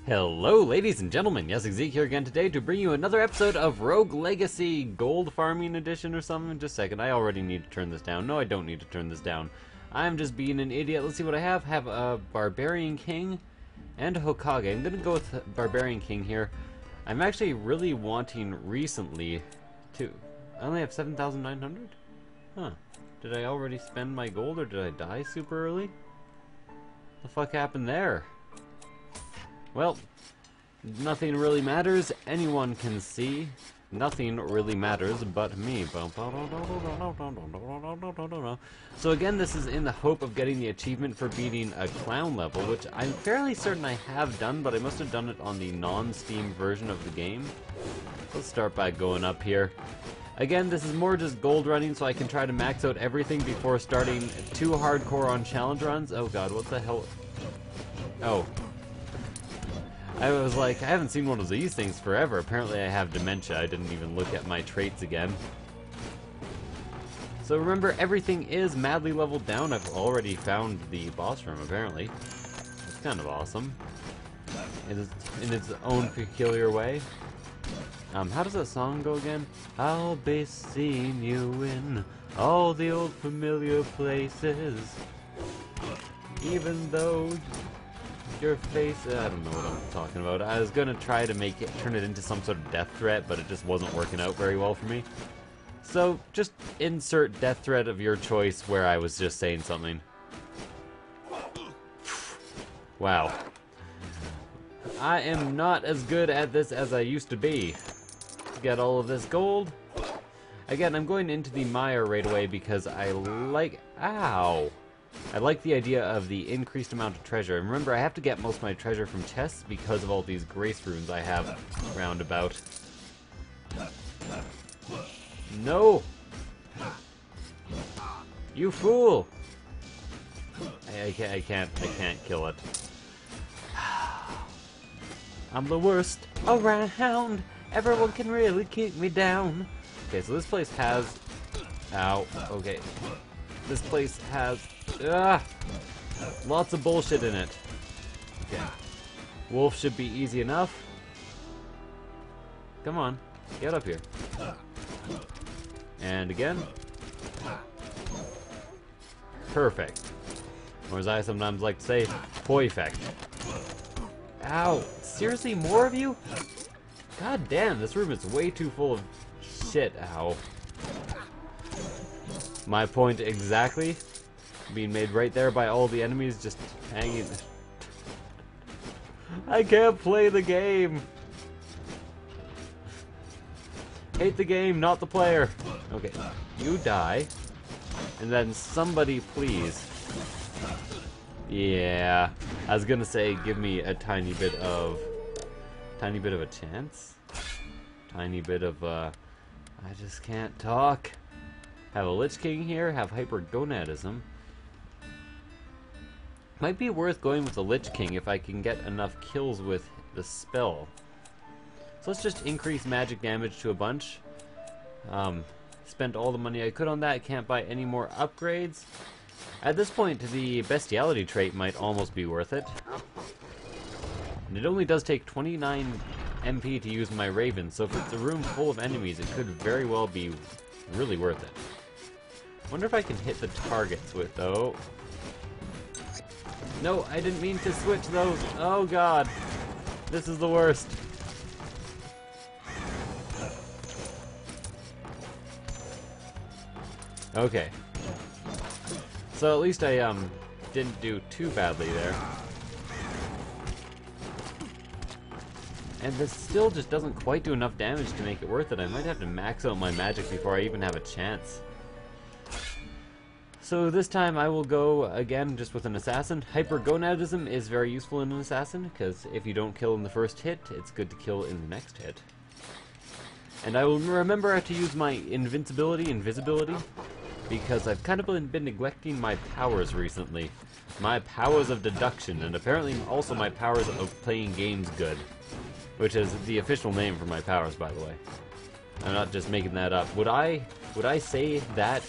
Hello ladies and gentlemen, Yessik Ziiq here again today to bring you another episode of Rogue Legacy Gold Farming Edition or something. Just a second, I already need to turn this down. No, I don't need to turn this down. I'm just being an idiot. Let's see what I have. Have a Barbarian King and a Hokage. I'm gonna go with Barbarian King here. I'm actually really wanting recently to... I only have 7,900? Huh. Did I already spend my gold or did I die super early? The fuck happened there? Well, nothing really matters. Anyone can see. Nothing really matters but me. So again, this is in the hope of getting the achievement for beating a clown level, which I'm fairly certain I have done, but I must have done it on the non-Steam version of the game. Let's start by going up here. Again, this is more just gold running, so I can try to max out everything before starting too hardcore on challenge runs. Oh god, what the hell? Oh. I was like, I haven't seen one of these things forever. Apparently I have dementia. I didn't even look at my traits again. So remember, everything is madly leveled down. I've already found the boss room, apparently. It's kind of awesome. In its own peculiar way. How does that song go again? I'll be seeing you in all the old familiar places. Even though... your face, I don't know what I'm talking about. I was gonna try to turn it into some sort of death threat, but it just wasn't working out very well for me. So, just insert death threat of your choice where I was just saying something. Wow. I am not as good at this as I used to be. Get all of this gold. Again, I'm going into the mire right away because I like... Ow! I like the idea of the increased amount of treasure. And remember, I have to get most of my treasure from chests because of all these grace runes I have roundabout. No! You fool! I can't kill it. I'm the worst around. Everyone can really keep me down. Okay, so this place has... Ow. Okay. This place has... lots of bullshit in it. Okay. Wolf should be easy enough. Come on. Get up here. And again. Perfect. Or as I sometimes like to say, perfect. Ow. Seriously, more of you? God damn, this room is way too full of shit. Ow. My point exactly. Being made right there by all the enemies just hanging. I can't play the game. Hate the game, not the player. Okay, you die. And then somebody please. Yeah, I was gonna say give me a tiny bit of a chance. Tiny bit of I just can't talk. Have a Lich King here, have hypergonadism. Might be worth going with the Lich King if I can get enough kills with the spell. So let's just increase magic damage to a bunch. Spent all the money I could on that, can't buy any more upgrades. At this point, the bestiality trait might almost be worth it. And it only does take 29 MP to use my Raven, so if it's a room full of enemies, it could very well be really worth it. Wonder if I can hit the targets with, though. No, I didn't mean to switch those. Oh god. This is the worst. Okay. So at least I didn't do too badly there. And this still just doesn't quite do enough damage to make it worth it. I might have to max out my magic before I even have a chance. So this time I will go again just with an assassin. Hypergonadism is very useful in an assassin, because if you don't kill in the first hit, it's good to kill in the next hit. And I will remember to use my invisibility, because I've kind of been neglecting my powers recently. My powers of deduction, and apparently also my powers of playing games good. Which is the official name for my powers, by the way. I'm not just making that up. Would I say that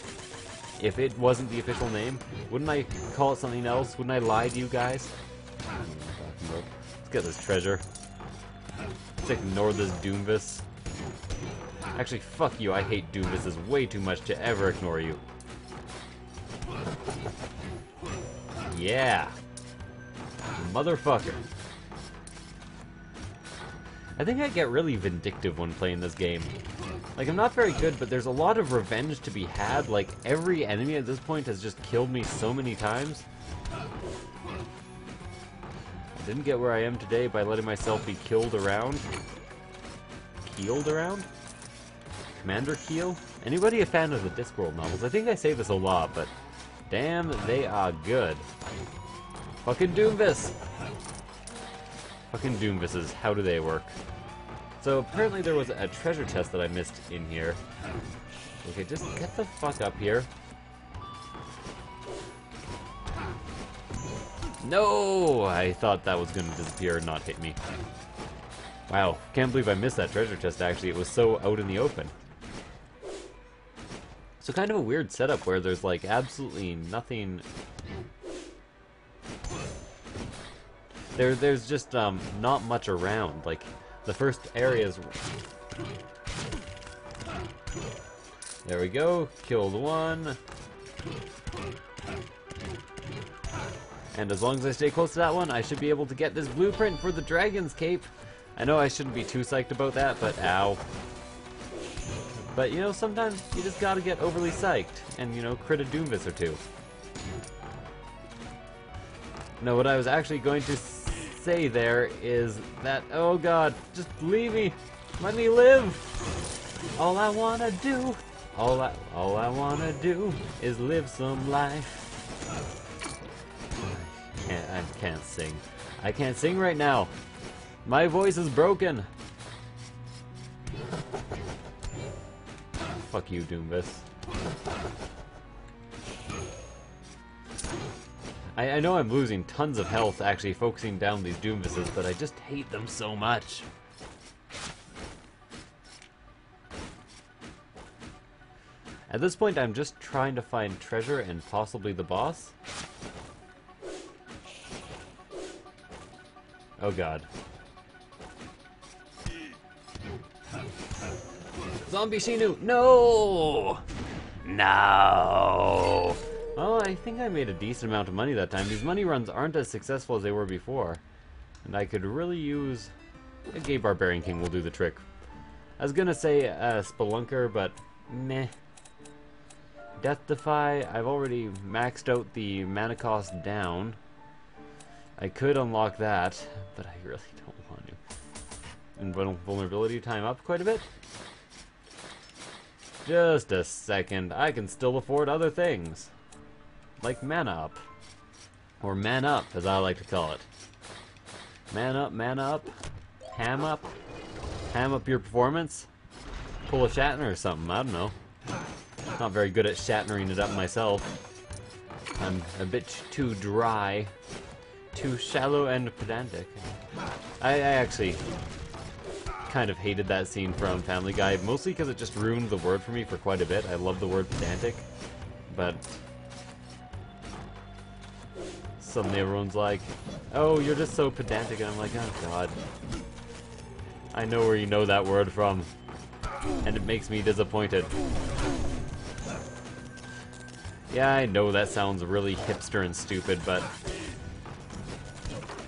if it wasn't the official name? Wouldn't I call it something else? Wouldn't I lie to you guys? It's get this treasure. Let's ignore this Doomvis. Actually, fuck you. I hate Doomvises way too much to ever ignore you. Yeah. Motherfucker. I think I get really vindictive when playing this game. Like, I'm not very good, but there's a lot of revenge to be had. Like, every enemy at this point has just killed me so many times. I didn't get where I am today by letting myself be killed around. Keeled around? Commander Keel? Anybody a fan of the Discworld novels? I think I say this a lot, but damn, they are good. Fucking Doomvis! Fucking Doomvises, how do they work? So apparently there was a treasure chest that I missed in here. Okay, just get the fuck up here. No! I thought that was gonna disappear and not hit me. Wow, can't believe I missed that treasure chest actually. It was so out in the open. So kind of a weird setup where there's like absolutely nothing. There's just not much around. Like the first areas. There we go. Killed one. And as long as I stay close to that one, I should be able to get this blueprint for the dragon's cape. I know I shouldn't be too psyched about that, but ow. But, you know, sometimes you just gotta get overly psyched and, you know, crit a Doomvis or two. No, what I was actually going to say there is that, oh god, just leave me. Let me live. All I wanna do, all I wanna do is live some life. I can't sing. I can't sing right now. My voice is broken. Fuck you, Doomvis. I know I'm losing tons of health actually focusing down these Doomvises, but I just hate them so much. At this point, I'm just trying to find treasure and possibly the boss. Oh god. Zombie Shinu! No! No! Well, I think I made a decent amount of money that time. These money runs aren't as successful as they were before. And I could really use... A Gay Barbarian King will do the trick. I was gonna say Spelunker, but meh. Death Defy, I've already maxed out the mana cost down. I could unlock that, but I really don't want to. And vulnerability time up quite a bit. Just a second, I can still afford other things. Like mana up. Or man up, as I like to call it. Man up, ham up. Ham up your performance. Pull a Shatner or something, I don't know. Not very good at Shatnering it up myself. I'm a bit too dry. Too shallow and pedantic. I actually kind of hated that scene from Family Guy, mostly because it just ruined the word for me for quite a bit. I love the word pedantic, but suddenly everyone's like, oh, you're just so pedantic, and I'm like, oh god. I know where you know that word from, and it makes me disappointed. Yeah, I know that sounds really hipster and stupid, but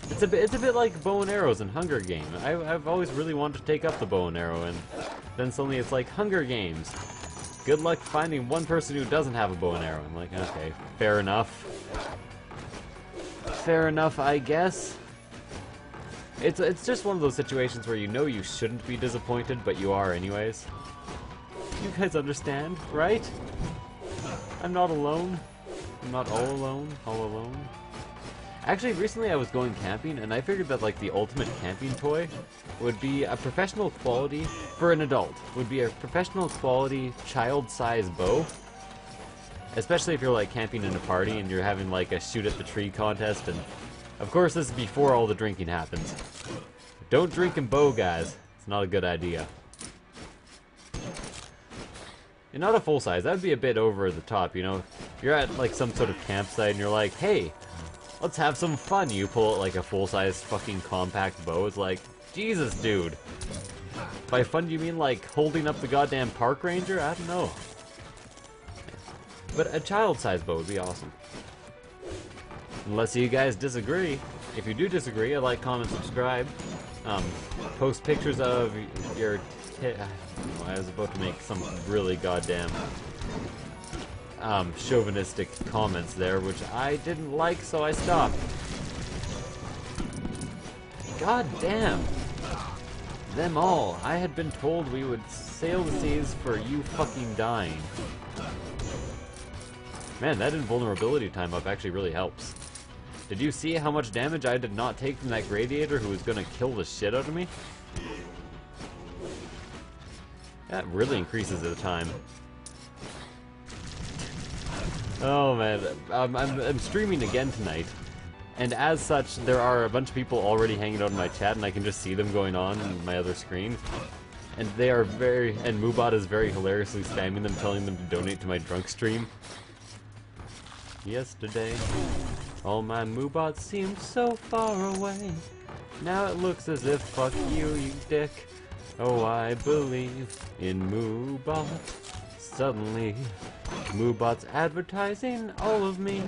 it's a bit like bow and arrows in Hunger Games. I've always really wanted to take up the bow and arrow, and then suddenly it's like Hunger Games. Good luck finding one person who doesn't have a bow and arrow. I'm like, okay, fair enough. Fair enough, I guess. It's just one of those situations where you know you shouldn't be disappointed, but you are anyways. You guys understand, right? I'm not alone. I'm not all alone. All alone. Actually, recently I was going camping, and I figured that, like, the ultimate camping toy would be a professional quality, for an adult, would be a professional quality child-size bow. Especially if you're, like, camping in a party and you're having, like, a shoot-at-the-tree contest, and, of course, this is before all the drinking happens. Don't drink and bow, guys. It's not a good idea. And not a full size, that would be a bit over the top, you know? You're at, like, some sort of campsite, and you're like, hey, Let's have some fun. You pull it like a full-size fucking compact bow. It's like, Jesus, dude. By fun, do you mean like holding up the goddamn park ranger? I don't know. But a child-sized bow would be awesome. Unless you guys disagree. If you do disagree, I like, comment, subscribe. Post pictures of your... I was about to make some really goddamn chauvinistic comments there, which I didn't like, so I stopped. God damn. Them all. I had been told we would sail the seas for you fucking dying. Man, that invulnerability time up actually really helps. Did you see how much damage I did not take from that gladiator who was gonna kill the shit out of me? That really increases the time. Oh man, I'm streaming again tonight. And as such, there are a bunch of people already hanging out in my chat, and I can just see them going on my other screen. And they are and Moobot is very hilariously spamming them, telling them to donate to my drunk stream. Yesterday, all my Moobots seemed so far away. Now it looks as if fuck you, you dick. Oh, I believe in Moobot. Suddenly, Moobot's advertising all of me.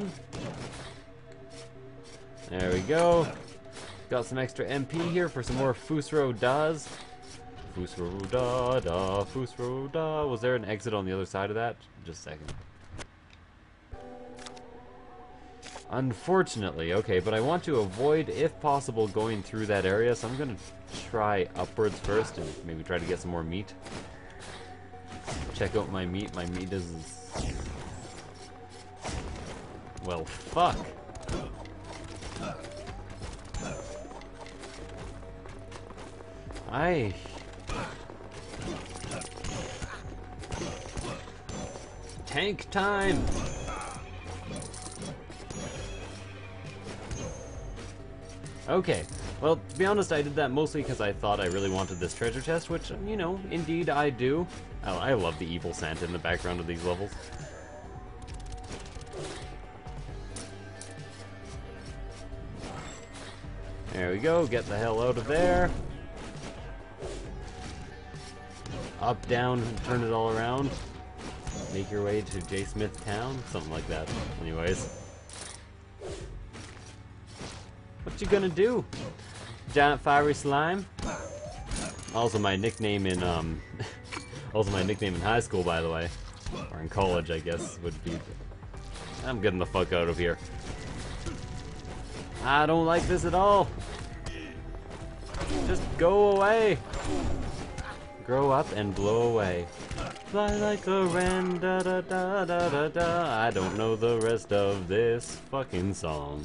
There we go. Got some extra MP here for some more Fusro Das. Fusro Da Da, Fusro Da. Was there an exit on the other side of that? Just a second. Unfortunately, okay, but I want to avoid, if possible, going through that area, so I'm gonna try upwards first and maybe try to get some more meat. Check out my meat. My meat is... well, fuck. Tank time! Okay, well, to be honest, I did that mostly because I thought I really wanted this treasure chest, which, you know, indeed I do. Oh, I love the evil Santa in the background of these levels. There we go, get the hell out of there. Up, down, turn it all around. Make your way to J. Smith Town, something like that. Anyways. What you gonna do? Giant fiery slime? Also my nickname in also my nickname in high school, by the way. Or in college, I guess, would be... I'm getting the fuck out of here. I don't like this at all. Just go away. Grow up and blow away. Fly like a wren, da da da da da da. I don't know the rest of this fucking song.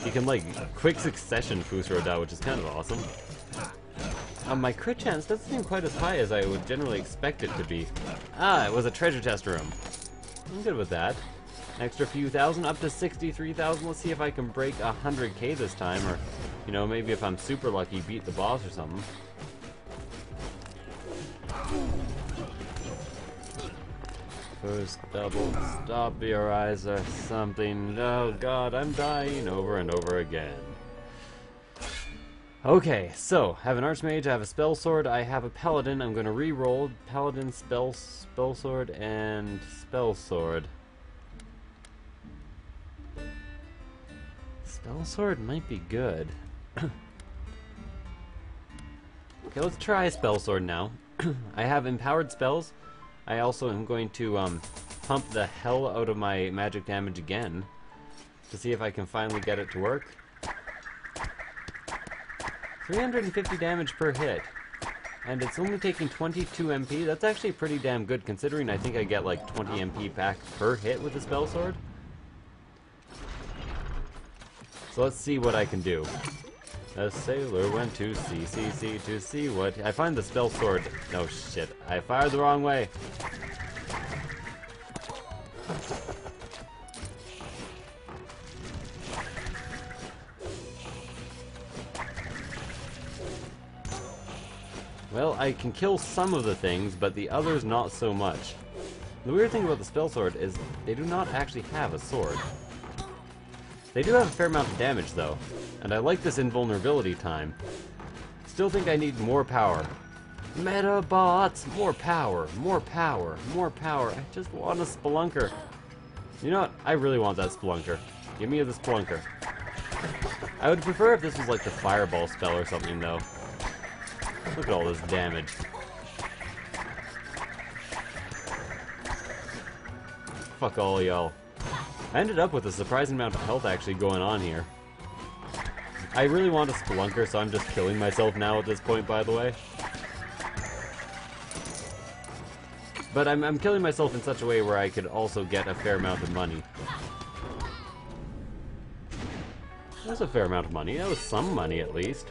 You can, like, quick succession Fusro Da, which is kind of awesome. My crit chance doesn't seem quite as high as I would generally expect it to be. Ah, it was a treasure chest room. I'm good with that. An extra few thousand, up to 63,000. Let's see if I can break 100k this time, or, you know, maybe if I'm super lucky, beat the boss or something. First double, stop your eyes or something. Oh god, I'm dying over and over again. Okay, so, have an Archmage, I have a Spell Sword, I have a Paladin. I'm gonna re-roll Paladin, Spell Sword, and Spell Sword. Spell Sword might be good. Okay, let's try Spell Sword now. I have empowered spells. I also am going to pump the hell out of my magic damage again to see if I can finally get it to work. 350 damage per hit, and it's only taking 22 MP. That's actually pretty damn good considering I think I get like 20 MP back per hit with the Spell Sword. So let's see what I can do. A sailor went to sea to see what... I find the Spell Sword... Oh shit, I fired the wrong way. Well, I can kill some of the things, but the others not so much. The weird thing about the spell sword is they do not actually have a sword. They do have a fair amount of damage though, and I like this invulnerability time. Still think I need more power. Metabots! More power, more power, more power. I just want a spelunker. You know what? I really want that spelunker. Give me the spelunker. I would prefer if this was like the fireball spell or something though. Look at all this damage. Fuck all y'all. I ended up with a surprising amount of health actually going on here. I really want a spelunker, so I'm just killing myself now at this point, by the way. But I'm killing myself in such a way where I could also get a fair amount of money. That was a fair amount of money. That was some money, at least.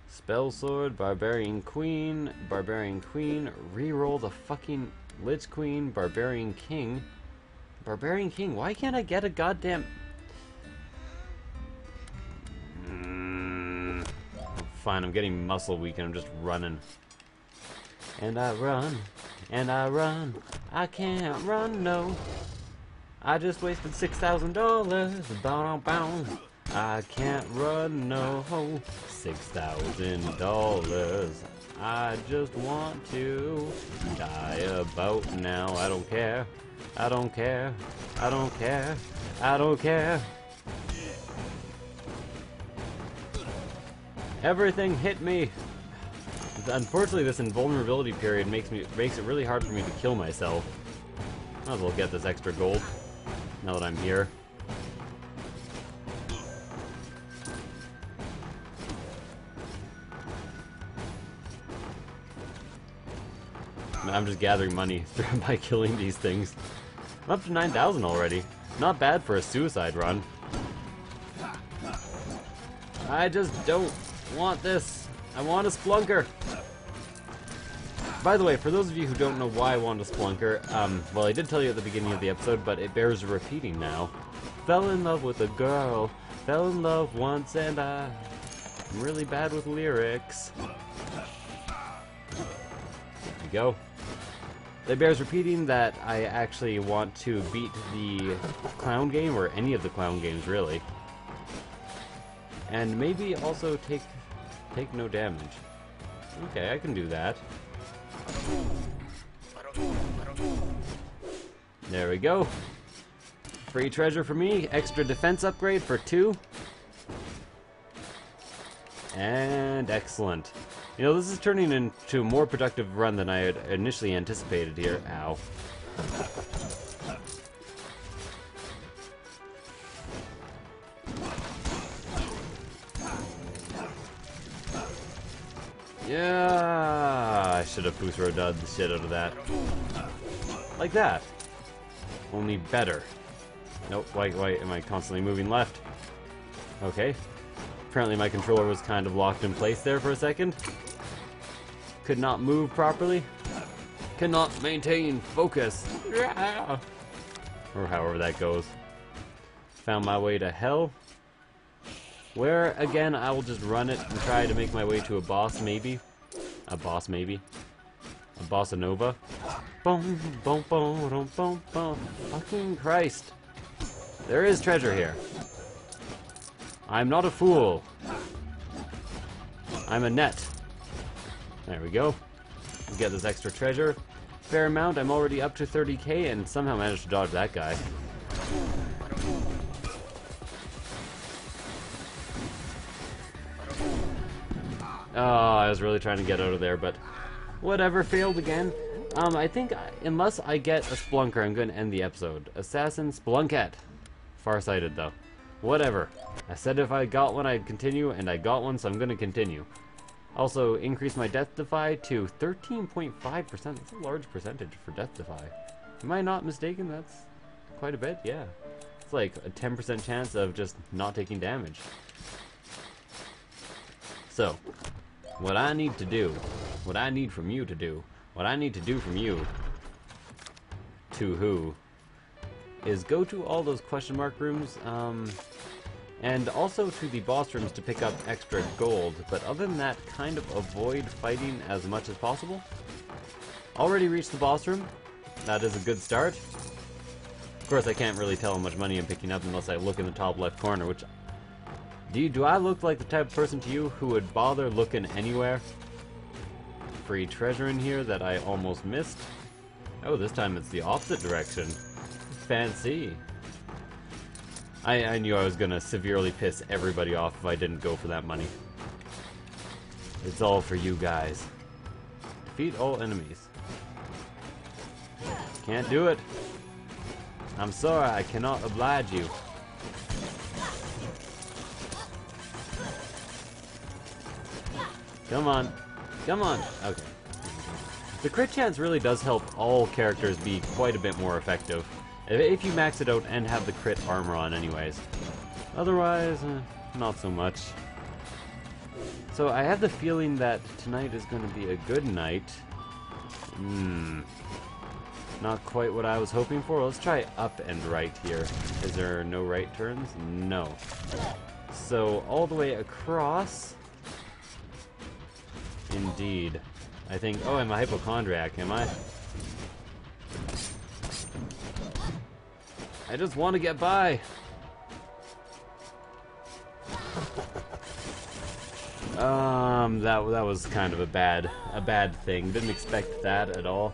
Spell Sword, Barbarian Queen, reroll the fucking Lich Queen, Barbarian King. Barbarian King, why can't I get a goddamn... Fine, I'm getting muscle weak and I'm just running. And I run, and I run, I can't run, no. I just wasted $6,000, bow. I can't run, no. $6,000, I just want to die about now. I don't care, I don't care, I don't care, I don't care. Everything hit me. Unfortunately, this invulnerability period makes it really hard for me to kill myself. Might as well get this extra gold now that I'm here. I'm just gathering money by killing these things. I'm up to 9,000 already. Not bad for a suicide run. I just don't want this. I want a Splunker. By the way, for those of you who don't know why I want a Splunker, well, I did tell you at the beginning of the episode, but it bears repeating now. Fell in love with a girl, fell in love once, and I'm really bad with lyrics. There we go. It bears repeating that I actually want to beat the clown game, or any of the clown games, really. And maybe also take no damage. Okay, I can do that. There we go. Free treasure for me. Extra defense upgrade for 2. And excellent. You know, this is turning into a more productive run than I had initially anticipated here. Ow. Yeah, I should have Pusro-dud the shit out of that. Like that. Only better. Nope, why am I constantly moving left? Okay. Apparently my controller was kind of locked in place there for a second. Could not move properly. Cannot maintain focus. Or however that goes. Found my way to hell. Where, again, I will just run it and try to make my way to a boss, maybe. A boss, maybe. A bossa nova. Boom, boom, boom, boom, boom, boom. Fucking Christ. There is treasure here. I'm not a fool. I'm a net. There we go. Let's get this extra treasure. Fair amount. I'm already up to 30k and somehow managed to dodge that guy. Oh, I was really trying to get out of there, but whatever, failed again. I think unless I get a Splunker, I'm going to end the episode. Assassin Splunkette. Farsighted, though. Whatever. I said if I got one, I'd continue, and I got one, so I'm going to continue. Also, increase my Death Defy to 13.5%. That's a large percentage for Death Defy. Am I not mistaken? That's quite a bit, yeah. It's like a 10% chance of just not taking damage. So, what I need to do, what I need from you to do, what I need to do from you, to who, is go to all those question mark rooms, and also to the boss rooms to pick up extra gold, but other than that, kind of avoid fighting as much as possible. Already reached the boss room. That is a good start. Of course, I can't really tell how much money I'm picking up unless I look in the top left corner, which... Do I look like the type of person to you who would bother looking anywhere? Free treasure in here that I almost missed. Oh, this time it's the opposite direction. Fancy. I knew I was gonna severely piss everybody off if I didn't go for that money. It's all for you guys. Defeat all enemies. Can't do it. I'm sorry, I cannot oblige you. Come on. Come on. Okay. The crit chance really does help all characters be quite a bit more effective. If you max it out and have the crit armor on anyways. Otherwise, not so much. So I have the feeling that tonight is going to be a good night. Not quite what I was hoping for. Let's try up and right here. Is there no right turns? No. So all the way across. Indeed. I think... Oh, I'm a hypochondriac, am I? I just want to get by. That was kind of a bad thing. Didn't expect that at all.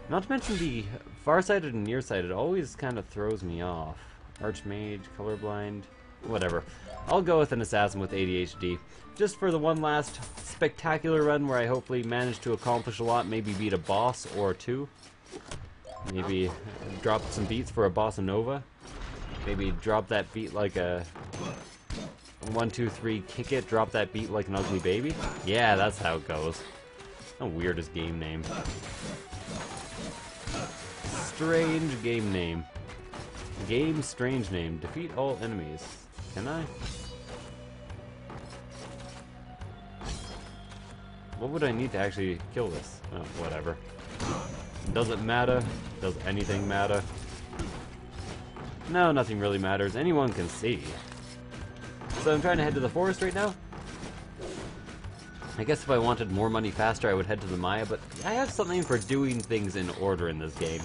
Not to mention the farsighted and nearsighted always kind of throws me off. Archmage, colorblind, whatever. I'll go with an assassin with ADHD. Just for the one last spectacular run where I hopefully manage to accomplish a lot, maybe beat a boss or two. Maybe drop some beats for a bossa nova. Maybe drop that beat like a 1, 2, 3, kick it, drop that beat like an ugly baby. Yeah, that's how it goes. How weird is game name? Strange game name. Game strange name. Defeat all enemies. Can I? What would I need to actually kill this? Oh, whatever. Does it matter? Does anything matter? No, nothing really matters. Anyone can see. So I'm trying to head to the forest right now. I guess if I wanted more money faster, I would head to the Maya, but I have something for doing things in order in this game.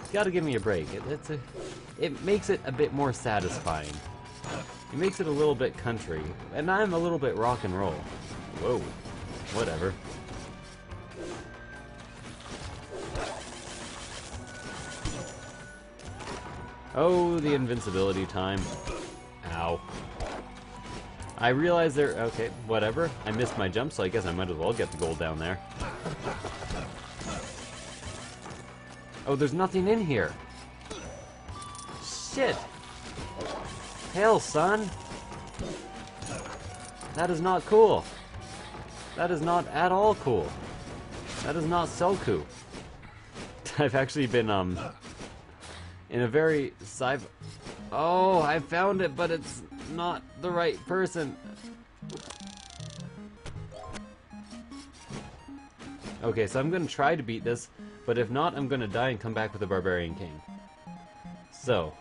You gotta give me a break. It makes it a bit more satisfying. It makes it a little bit country, and I'm a little bit rock and roll. Whoa. Whatever. Oh, the invincibility time. Ow. I realize there... Okay, whatever. I missed my jump, so I guess I might as well get the gold down there. Oh, there's nothing in here. Shit. Hell, son. That is not cool. That is not at all cool. That is not so cool. I've actually been, in a very Oh, I found it, but it's not the right person. Okay, so I'm gonna try to beat this, but if not, I'm gonna die and come back with the Barbarian King. So,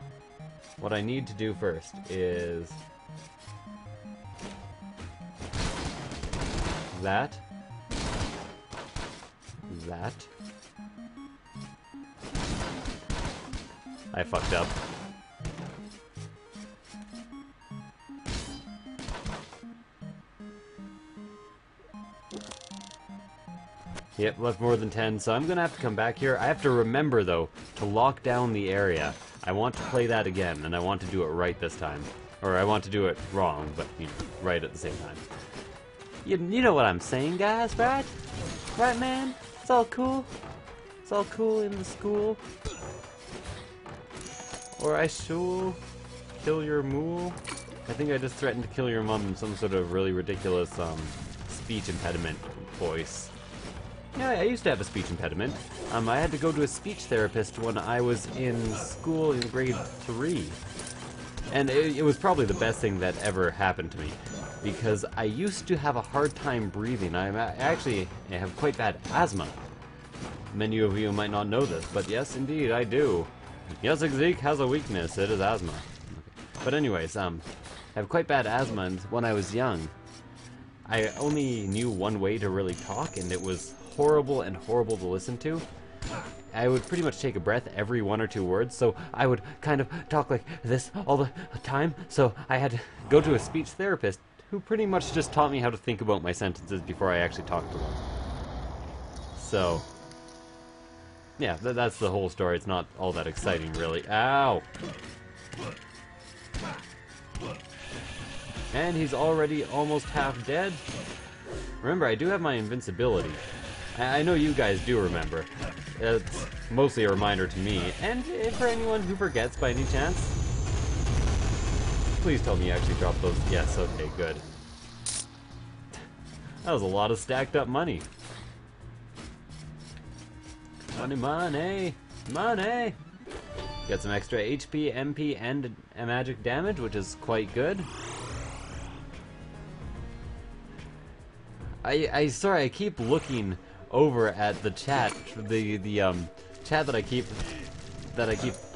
what I need to do first is... That. I fucked up. Yep, left more than 10, so I'm gonna have to come back here. I have to remember, though, to lock down the area. I want to play that again, and I want to do it right this time. Or I want to do it wrong, but, you know, right at the same time. You know what I'm saying, guys, right? Right, man? It's all cool. It's all cool in the school. Or I shall kill your mool. I think I just threatened to kill your mom in some sort of really ridiculous, speech impediment voice. Yeah, I used to have a speech impediment. I had to go to a speech therapist when I was in school in grade 3. And it was probably the best thing that ever happened to me. Because I used to have a hard time breathing. I actually have quite bad asthma. Many of you might not know this, but yes, indeed, I do. Yessik Ziiq has a weakness. It is asthma. Okay. But anyways, I have quite bad asthma, and when I was young, I only knew one way to really talk, and it was horrible and horrible to listen to. I would pretty much take a breath every 1 or 2 words, so I would kind of talk like this all the time, so I had to go to a speech therapist who pretty much just taught me how to think about my sentences before I actually talked to them. So, yeah, that's the whole story. It's not all that exciting, really. Ow! And he's already almost half dead. Remember, I do have my invincibility. I know you guys do remember. It's mostly a reminder to me, and for anyone who forgets by any chance. Please tell me you actually dropped those. Yes, okay, good. That was a lot of stacked up money. Money, money, money! Got some extra HP, MP, and magic damage, which is quite good. Sorry, I keep looking over at the chat, the chat that I keep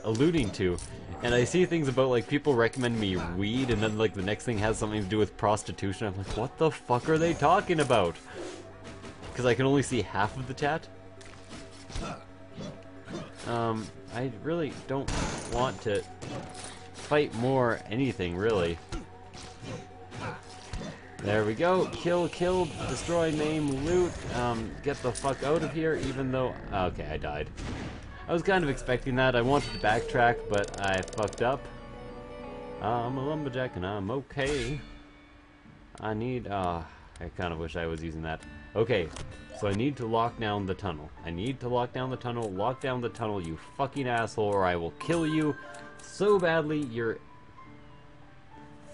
alluding to, and I see things about like people recommend me weed, and then like the next thing has something to do with prostitution. I'm like, what the fuck are they talking about? Because I can only see half of the chat. I really don't want to fight more anything, really. There we go. Kill, destroy, maim, loot. Get the fuck out of here, even though... Okay, I died. I was kind of expecting that. I wanted to backtrack, but I fucked up. I'm a lumberjack and I'm okay. I need... I kind of wish I was using that. Okay, so I need to lock down the tunnel. I need to lock down the tunnel. Lock down the tunnel, you fucking asshole, or I will kill you so badly your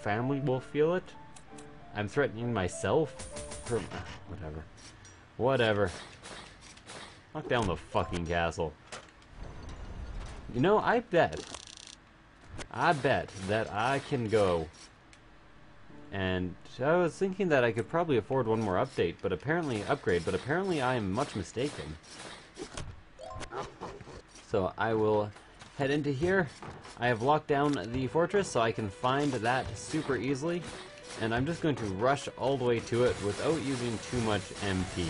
family will feel it. I'm threatening myself for... whatever. Whatever. Lock down the fucking castle. You know, I bet that I can go. And I was thinking that I could probably afford one more upgrade, but apparently I am much mistaken. So I will head into here. I have locked down the fortress, so I can find that super easily. And I'm just going to rush all the way to it without using too much MP.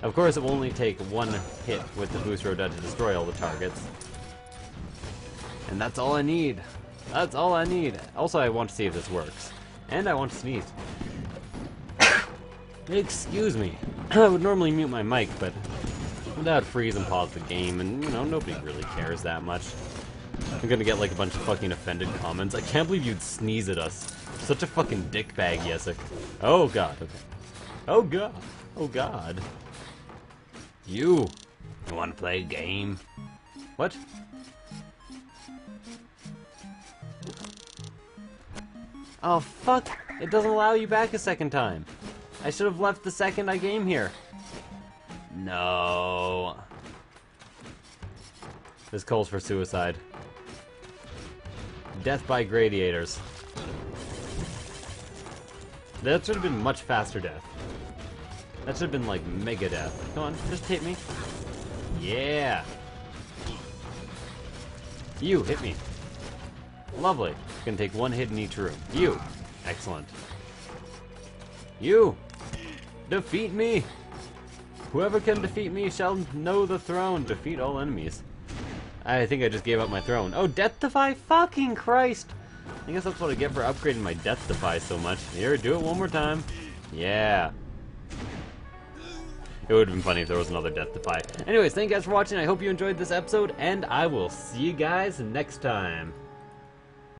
Of course, it will only take one hit with the boost rodent to destroy all the targets. And that's all I need. That's all I need. Also, I want to see if this works. And I want to sneeze. Excuse me. I would normally mute my mic, but that would freeze and pause the game, and, you know, nobody really cares that much. I'm gonna get, like, a bunch of fucking offended comments. I can't believe you'd sneeze at us. Such a fucking dickbag, Yessik. Oh, God. Okay. Oh, God. Oh, God. You want to play a game? What? Oh, fuck. It doesn't allow you back a second time. I should have left the second I came here. No. This calls for suicide. Death by gladiators. That should have been much faster death. That should have been like mega death. Come on, just hit me. Yeah. You, hit me. Lovely. Gonna take one hit in each room. You. Excellent. You. Defeat me. Whoever can defeat me shall know the throne. Defeat all enemies. I think I just gave up my throne. Oh, Death Defy? Fucking Christ! I guess that's what I get for upgrading my Death Defy so much. Here, do it one more time. Yeah. It would have been funny if there was another Death Defy. Anyways, thank you guys for watching. I hope you enjoyed this episode, and I will see you guys next time.